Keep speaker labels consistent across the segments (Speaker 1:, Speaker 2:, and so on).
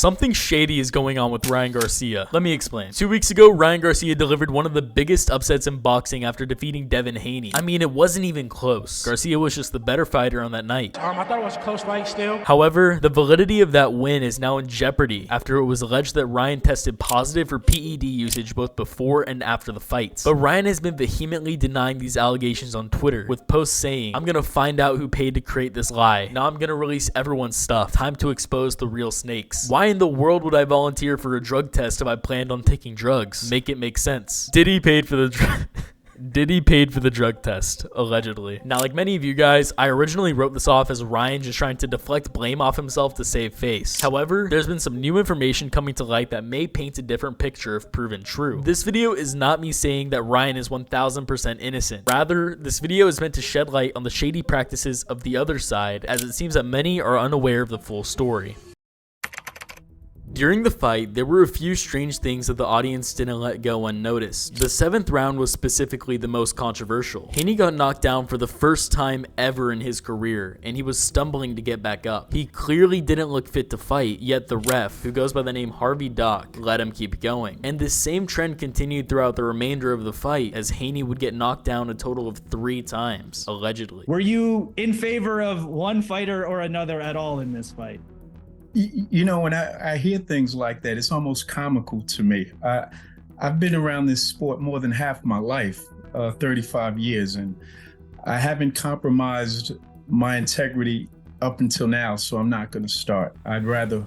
Speaker 1: Something shady is going on with Ryan Garcia. Let me explain. 2 weeks ago, Ryan Garcia delivered one of the biggest upsets in boxing after defeating Devin Haney. I mean, it wasn't even close. Garcia was just the better fighter on that night.
Speaker 2: I thought it was a close fight still.
Speaker 1: However, the validity of that win is now in jeopardy after it was alleged that Ryan tested positive for PED usage both before and after the fights. But Ryan has been vehemently denying these allegations on Twitter, with posts saying, "I'm gonna find out who paid to create this lie. Now I'm gonna release everyone's stuff. Time to expose the real snakes. Why in the world would I volunteer for a drug test if I planned on taking drugs? Make it make sense." Diddy paid for the drug test, allegedly. Now, like many of you guys, I originally wrote this off as Ryan just trying to deflect blame off himself to save face. However, there's been some new information coming to light that may paint a different picture if proven true. This video is not me saying that Ryan is 1000% innocent. Rather, this video is meant to shed light on the shady practices of the other side, as it seems that many are unaware of the full story. During the fight, there were a few strange things that the audience didn't let go unnoticed. The 7th round was specifically the most controversial. Haney got knocked down for the first time ever in his career, and he was stumbling to get back up. He clearly didn't look fit to fight, yet the ref, who goes by the name Harvey Doc, let him keep going. And this same trend continued throughout the remainder of the fight, as Haney would get knocked down a total of 3 times, allegedly.
Speaker 3: Were you in favor of one fighter or another at all in this fight?
Speaker 4: You know, when I hear things like that, it's almost comical to me. I've been around this sport more than half my life, 35 years, and I haven't compromised my integrity up until now, so I'm not going to start. I'd rather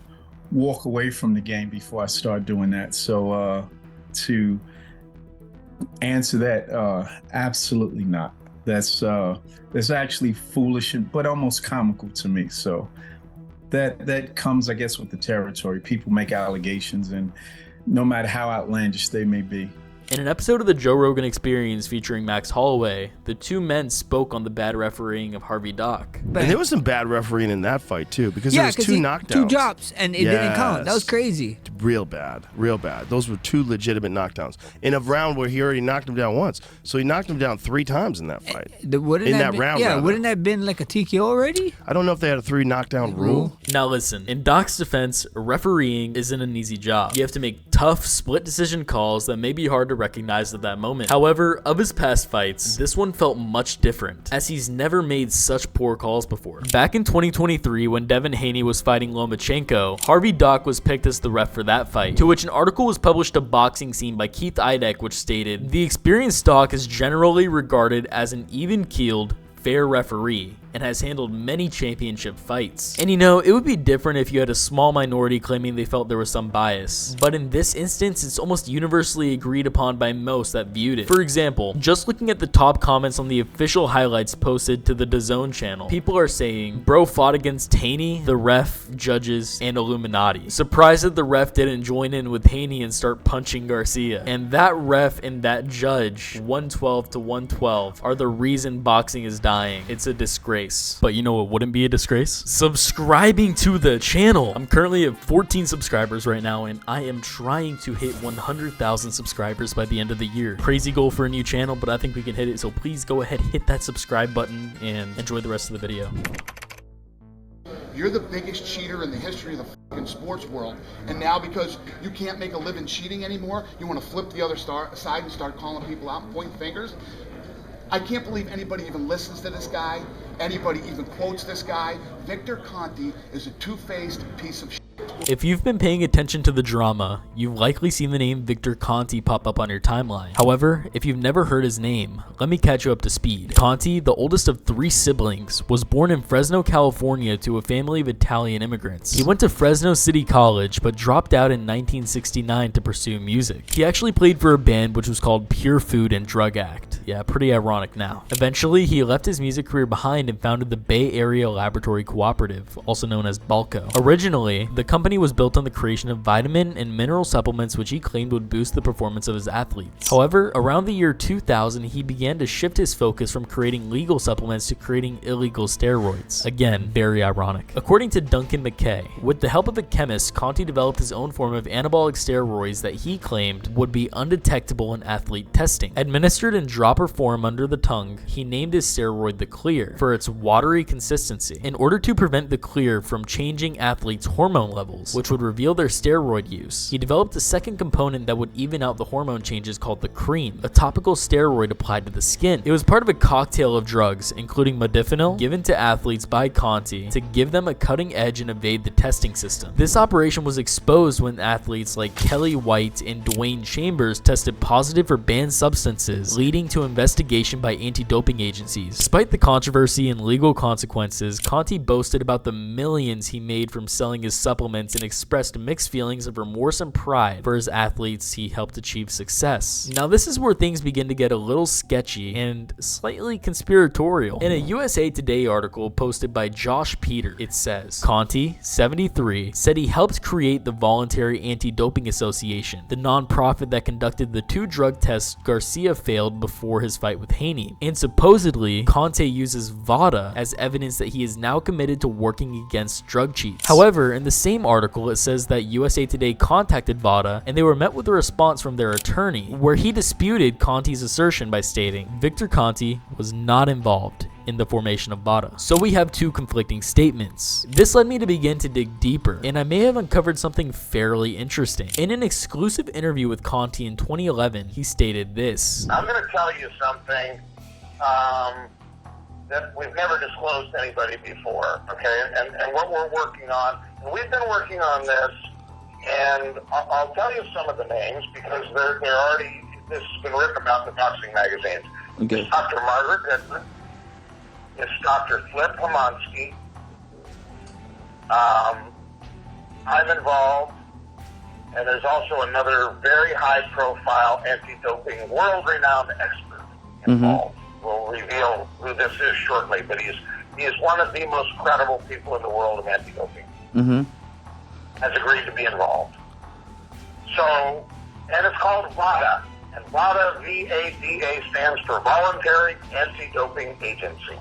Speaker 4: walk away from the game before I start doing that. So to answer that, absolutely not. That's actually foolish, but almost comical to me. So that comes, I guess, with the territory. People make allegations, and no matter how outlandish they may be.
Speaker 1: In an episode of the Joe Rogan Experience featuring Max Holloway, the two men spoke on the bad refereeing of Harvey Doc.
Speaker 5: And there was some bad refereeing in that fight too, because there was 2 knockdowns.
Speaker 6: 2 drops, and it didn't count. That was crazy.
Speaker 5: Real bad, real bad. Those were 2 legitimate knockdowns in a round where he already knocked him down once. So he knocked him down 3 times in that fight.
Speaker 6: Wouldn't that have been like a TKO already?
Speaker 5: I don't know if they had a 3 knockdown rule.
Speaker 1: Now listen, in Doc's defense, refereeing isn't an easy job. You have to make tough split decision calls that may be hard to recognize at that moment. However, of his past fights, this one felt much different, as he's never made such poor calls before. Back in 2023, when Devin Haney was fighting Lomachenko, Harvey Doc was picked as the ref for that fight, to which an article was published of Boxing Scene by Keith Idek, which stated, "The experienced Doc is generally regarded as an even-keeled, fair referee, and has handled many championship fights." And you know, it would be different if you had a small minority claiming they felt there was some bias. But in this instance, it's almost universally agreed upon by most that viewed it. For example, just looking at the top comments on the official highlights posted to the DAZN channel, people are saying, "Bro fought against Haney, the ref, judges, and Illuminati. Surprised that the ref didn't join in with Haney and start punching Garcia. And that ref and that judge, 112 to 112, are the reason boxing is dying. It's a disgrace." But you know what wouldn't be a disgrace? Subscribing to the channel. I'm currently at 14 subscribers right now, and I am trying to hit 100,000 subscribers by the end of the year. Crazy goal for a new channel, but I think we can hit it, so please go ahead, hit that subscribe button, and enjoy the rest of the video.
Speaker 7: You're the biggest cheater in the history of the fucking sports world, and now because you can't make a living cheating anymore, you want to flip the other side and start calling people out and pointing fingers? I can't believe anybody even listens to this guy, anybody even quotes this guy. Victor Conte is a two-faced piece of shit.
Speaker 1: If you've been paying attention to the drama, you've likely seen the name Victor Conte pop up on your timeline. However, if you've never heard his name, let me catch you up to speed. Conte, the oldest of 3 siblings, was born in Fresno, California to a family of Italian immigrants. He went to Fresno City College, but dropped out in 1969 to pursue music. He actually played for a band which was called Pure Food and Drug Act. Yeah, pretty ironic now. Eventually, he left his music career behind and founded the Bay Area Laboratory Cooperative, also known as Balco. Originally, the company was built on the creation of vitamin and mineral supplements which he claimed would boost the performance of his athletes. However, around the year 2000, he began to shift his focus from creating legal supplements to creating illegal steroids. Again, very ironic. According to Duncan McKay, with the help of a chemist, Conte developed his own form of anabolic steroids that he claimed would be undetectable in athlete testing. Administered in dropper form under the tongue, he named his steroid the Clear for its watery consistency. In order to prevent the Clear from changing athletes' hormone levels, samples, which would reveal their steroid use. He developed a second component that would even out the hormone changes called the cream, a topical steroid applied to the skin. It was part of a cocktail of drugs, including modafinil, given to athletes by Conte to give them a cutting edge and evade the testing system. This operation was exposed when athletes like Kelly White and Dwayne Chambers tested positive for banned substances, leading to investigation by anti-doping agencies. Despite the controversy and legal consequences, Conte boasted about the millions he made from selling his supplements and expressed mixed feelings of remorse and pride for his athletes he helped achieve success. Now this is where things begin to get a little sketchy and slightly conspiratorial. In a USA Today article posted by Josh Peter, it says, Conte, 73, said he helped create the Voluntary Anti-Doping Association, the nonprofit that conducted the 2 drug tests Garcia failed before his fight with Haney. And supposedly, Conte uses VADA as evidence that he is now committed to working against drug cheats. However, in the same article, it says that USA Today contacted VADA and they were met with a response from their attorney, where he disputed Conte's assertion by stating Victor Conte was not involved in the formation of VADA. So we have 2 conflicting statements. This led me to begin to dig deeper, and I may have uncovered something fairly interesting. In an exclusive interview with Conte in 2011, he stated this.
Speaker 2: I'm going to tell you something that we've never disclosed to anybody before, okay? And what we're working on, and we've been working on this, and I'll tell you some of the names because they're already, this has been written about in the boxing magazines.
Speaker 8: Okay.
Speaker 2: It's Dr. Margaret Goodman. It's Dr. Flip Homansky. I'm involved, and there's also another very high-profile anti-doping, world-renowned expert involved. We'll reveal who this is shortly, but he is one of the most credible people in the world of anti-doping. Has agreed to be involved. So, and it's called VADA, and VADA, V-A-D-A, stands for Voluntary Anti-Doping Agency.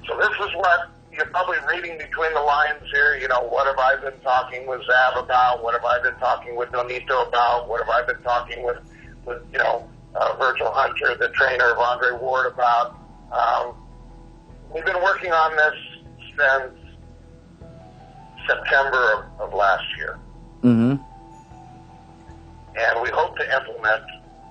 Speaker 2: So this is what you're probably reading between the lines here. You know, what have I been talking with Zav about? What have I been talking with Nonito about? What have I been talking with Virgil Hunter, the trainer of Andre Ward, about? We've been working on this since September of last year. And we hope to implement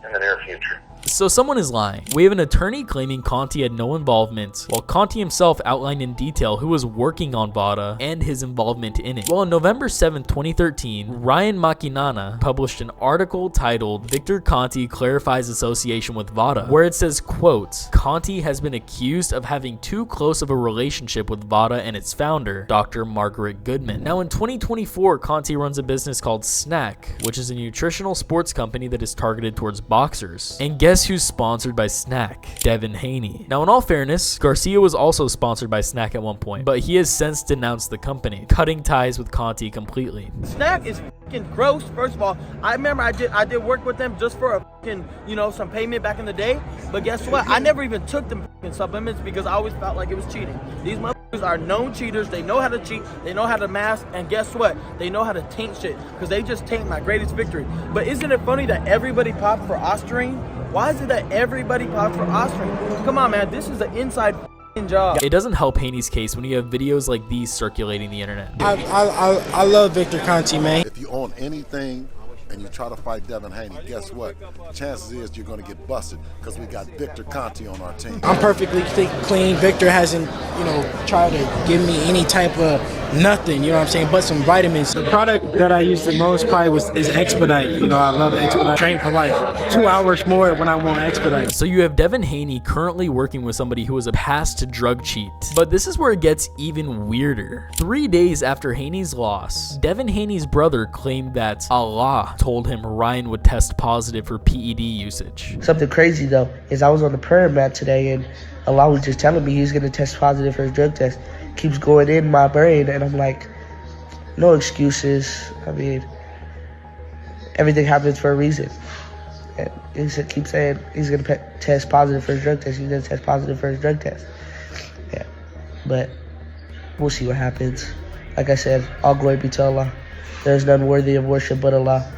Speaker 2: in the near future.
Speaker 1: So someone is lying. We have an attorney claiming Conte had no involvement, while Conte himself outlined in detail who was working on VADA and his involvement in it. Well, on November 7, 2013, Ryan Makinana published an article titled Victor Conte Clarifies Association with VADA, where it says, quote, Conte has been accused of having too close of a relationship with VADA and its founder, Dr. Margaret Goodman. Now in 2024, Conte runs a business called Snack, which is a nutritional sports company that is targeted towards boxers. And guess who's sponsored by Snack? Devin Haney. Now in all fairness, Garcia was also sponsored by Snack at one point, but he has since denounced the company, cutting ties with Conte completely.
Speaker 9: Snack is fucking gross. First of all, I remember I did work with them just for a fucking, some payment back in the day, but guess what? I never even took them fucking supplements because I always felt like it was cheating. These motherfuckers are known cheaters. They know how to cheat, they know how to mask, and guess what? They know how to taint shit because they just taint my greatest victory. But isn't it funny that everybody popped for Ostarine? Why is it that everybody popped for Ostarine? Come on, man, this is an inside job.
Speaker 1: It doesn't help Haney's case when you have videos like these circulating the internet.
Speaker 10: I love Victor Conte, man.
Speaker 11: If you own anything and you try to fight Devin Haney, guess what? Chances is you're going to get busted because we got Victor Conte on our team.
Speaker 10: I'm perfectly clean. Victor hasn't, tried to give me any type of nothing, but some vitamins. The product that I use the most probably is Expedite. I love Expedite. Train for like 2 hours more when I want Expedite.
Speaker 1: So you have Devin Haney currently working with somebody who was a past drug cheat. But this is where it gets even weirder. 3 days after Haney's loss, Devin Haney's brother claimed that Allah told him Ryan would test positive for PED usage.
Speaker 12: Something crazy though is I was on the prayer mat today and Allah was just telling me he's going to test positive for his drug test. Keeps going in my brain and I'm like, no excuses. I mean, everything happens for a reason. And he keeps saying he's going to test positive for his drug test. He's going to test positive for his drug test. Yeah, but we'll see what happens. Like I said, all glory be to Allah. There's none worthy of worship but Allah.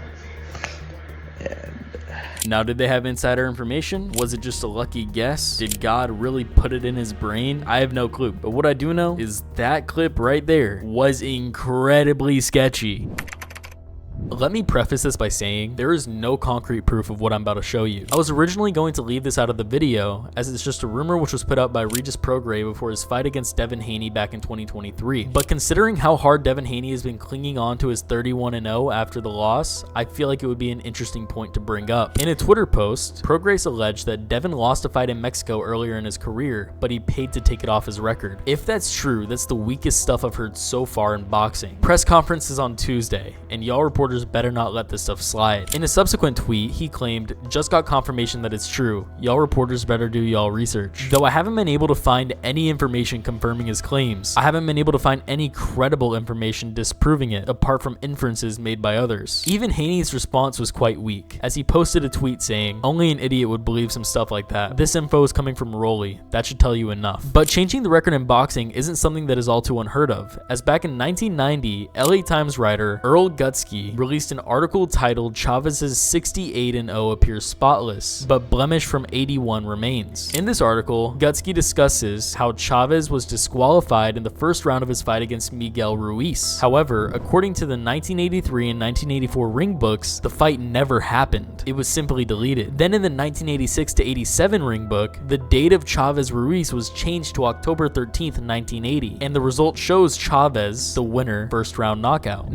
Speaker 1: Now, did they have insider information? Was it just a lucky guess? Did God really put it in his brain? I have no clue. But what I do know is that clip right there was incredibly sketchy. Let me preface this by saying there is no concrete proof of what I'm about to show you. I was originally going to leave this out of the video, as it's just a rumor which was put out by Regis Prograis before his fight against Devin Haney back in 2023. But considering how hard Devin Haney has been clinging on to his 31-0 after the loss, I feel like it would be an interesting point to bring up. In a Twitter post, Prograis alleged that Devin lost a fight in Mexico earlier in his career, but he paid to take it off his record. If that's true, that's the weakest stuff I've heard so far in boxing. Press conference is on Tuesday, and y'all reporters better not let this stuff slide. In a subsequent tweet, he claimed, "Just got confirmation that it's true. Y'all reporters better do y'all research." Though I haven't been able to find any information confirming his claims, I haven't been able to find any credible information disproving it, apart from inferences made by others. Even Haney's response was quite weak, as he posted a tweet saying, "Only an idiot would believe some stuff like that. This info is coming from Rolly. That should tell you enough." But changing the record in boxing isn't something that is all too unheard of, as back in 1990, LA Times writer Earl Gutsky released an article titled "Chavez's 68-0 appears spotless, but blemish from 81 remains." In this article, Gutsky discusses how Chavez was disqualified in the first round of his fight against Miguel Ruiz. However, according to the 1983 and 1984 ring books, the fight never happened. It was simply deleted. Then in the 1986 to 87 ring book, the date of Chavez Ruiz was changed to October 13th, 1980, and the result shows Chavez the winner, first round knockout.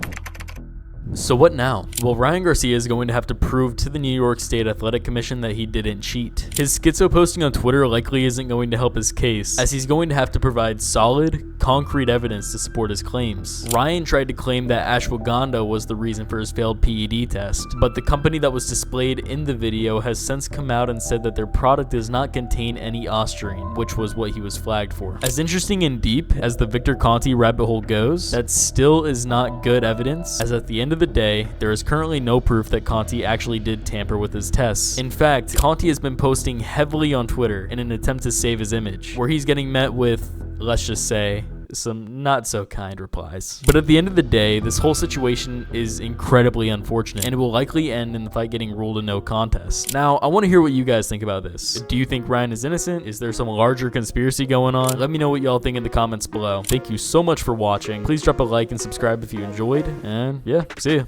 Speaker 1: So what now? Well, Ryan Garcia is going to have to prove to the New York State Athletic Commission that he didn't cheat. His schizo posting on Twitter likely isn't going to help his case, as he's going to have to provide solid, concrete evidence to support his claims. Ryan tried to claim that ashwagandha was the reason for his failed PED test, but the company that was displayed in the video has since come out and said that their product does not contain any ostarine, which was what he was flagged for. As interesting and deep as the Victor Conte rabbit hole goes, that still is not good evidence, as at the end of the day, there is currently no proof that Conte actually did tamper with his tests. In fact, Conte has been posting heavily on Twitter in an attempt to save his image, where he's getting met with, let's just say, some not so kind replies. But at the end of the day, this whole situation is incredibly unfortunate, and it will likely end in the fight getting ruled a no contest. Now, I want to hear what you guys think about this. Do you think Ryan is innocent? Is there some larger conspiracy going on? Let me know what y'all think in the comments below. Thank you so much for watching. Please drop a like and subscribe if you enjoyed, and yeah, see ya.